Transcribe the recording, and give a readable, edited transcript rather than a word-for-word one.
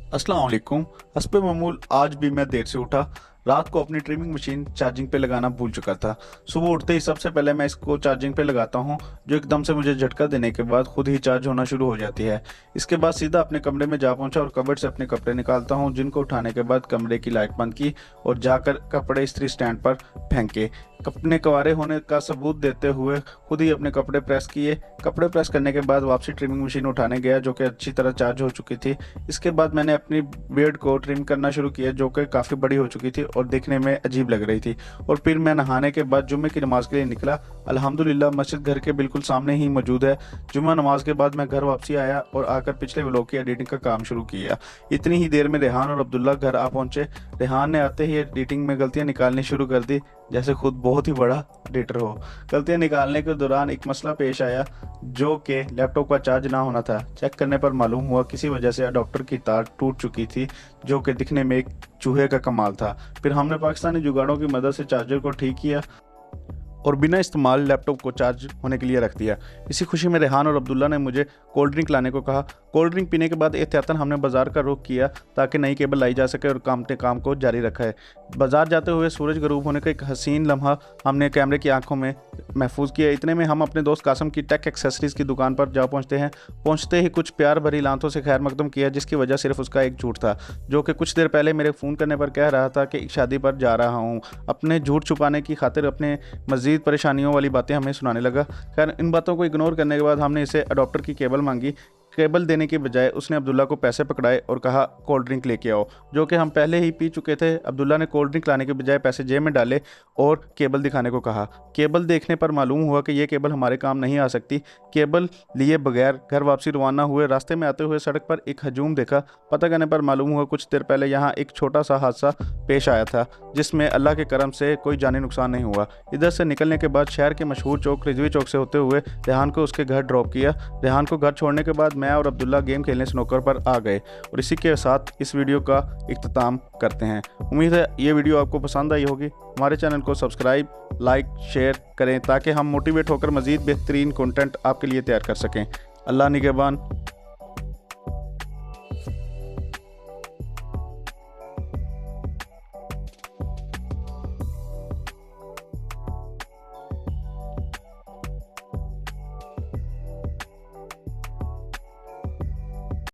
अस्सलाम वालेकुम। हस्बे मामूल आज भी मैं देर से उठा। रात को अपनी ट्रिमिंग मशीन चार्जिंग पे लगाना भूल चुका था। सुबह उठते ही सबसे पहले मैं इसको चार्जिंग पे लगाता हूँ, जो एकदम से मुझे झटका देने के बाद खुद ही चार्ज होना शुरू हो जाती है। इसके बाद सीधा अपने कमरे में जा पहुंचा और कबर्ड से अपने कपड़े निकालता हूँ, जिनको उठाने के बाद कमरे की लाइट बंद की और जाकर कपड़े इस्त्री स्टैंड पर फेंके। अपने कंवारे होने का सबूत देते हुए खुद ही अपने कपड़े प्रेस किए। कपड़े प्रेस करने के बाद वापसी ट्रिमिंग मशीन उठाने गया, जो कि अच्छी तरह चार्ज हो चुकी थी। इसके बाद मैंने अपनी बियर्ड को ट्रिम करना शुरू किया, जो कि काफ़ी बड़ी हो चुकी थी और देखने में अजीब लग रही थी। और फिर मैं नहाने के बाद जुम्मे की नमाज के लिए निकला। अल्हम्दुलिल्लाह मस्जिद घर के बिल्कुल सामने ही मौजूद है। जुम्मा नमाज के बाद मैं घर वापसी आया और आकर पिछले व्लॉग की एडिटिंग का काम शुरू किया। इतनी ही देर में रेहान और अब्दुल्ला घर आ पहुंचे। रेहान ने आते ही एडिटिंग में गलतियां निकालनी शुरू कर दी, जैसे खुद बहुत ही बड़ा एडिटर हो। गलतियां निकालने के दौरान एक मसला पेश आया, जो कि लैपटॉप का चार्ज ना होना था। चेक करने पर मालूम हुआ किसी वजह से अडॉप्टर की तार टूट चुकी थी, जो कि दिखने में एक चूहे का कमाल था। फिर हमने पाकिस्तानी जुगाड़ों की मदद से चार्जर को ठीक किया और बिना इस्तेमाल लैपटॉप को चार्ज होने के लिए रख दिया। इसी खुशी में रेहान और अब्दुल्ला ने मुझे कोल्ड ड्रिंक लाने को कहा। कोल्ड ड्रिंक पीने के बाद एहतियातन हमने बाजार का रुख किया, ताकि नई केबल लाई जा सके और काम को जारी रखा है। बाजार जाते हुए सूरज गरूब होने का एक हसीन लम्हा हमने कैमरे की आंखों में महफूज किया। इतने में हम अपने दोस्त कासम की टेक एक्सेसरीज की दुकान पर जा पहुंचते हैं। पहुंचते ही कुछ प्यार भरी लांतों से खैर मकदम किया, जिसकी वजह सिर्फ उसका एक झूठ था, जो कि कुछ देर पहले मेरे फ़ोन करने पर कह रहा था कि एक शादी पर जा रहा हूँ। अपने झूठ छुपाने की खातिर अपने मज़ीद परेशानियों वाली बातें हमें सुनाने लगा। खैर इन बातों को इग्नोर करने के बाद हमने इसे अडॉप्टर की केबल मांगी। केबल देने के बजाय उसने अब्दुल्ला को पैसे पकड़ाए और कहा कोल्ड ड्रिंक लेके आओ, जो कि हम पहले ही पी चुके थे। अब्दुल्ला ने कोल्ड ड्रिंक लाने के बजाय पैसे जेब में डाले और केबल दिखाने को कहा। केबल देखने पर मालूम हुआ कि यह केबल हमारे काम नहीं आ सकती। केबल लिए बगैर घर वापसी रवाना हुए। रास्ते में आते हुए सड़क पर एक हजूम देखा। पता करने पर मालूम हुआ कुछ देर पहले यहाँ एक छोटा सा हादसा पेश आया था, जिसमें अल्लाह के करम से कोई जानी नुकसान नहीं हुआ। इधर से निकलने के बाद शहर के मशहूर चौक रिजवी चौक से होते हुए रेहान को उसके घर ड्रॉप किया। रेहान को घर छोड़ने के बाद मैं और अब्दुल्ला गेम खेलने स्नूकर पर आ गए और इसी के साथ इस वीडियो का इख्तिताम करते हैं। उम्मीद है ये वीडियो आपको पसंद आई होगी। हमारे चैनल को सब्सक्राइब, लाइक, शेयर करें, ताकि हम मोटिवेट होकर मज़ीद बेहतरीन कंटेंट आपके लिए तैयार कर सकें। अल्लाह निगहबान।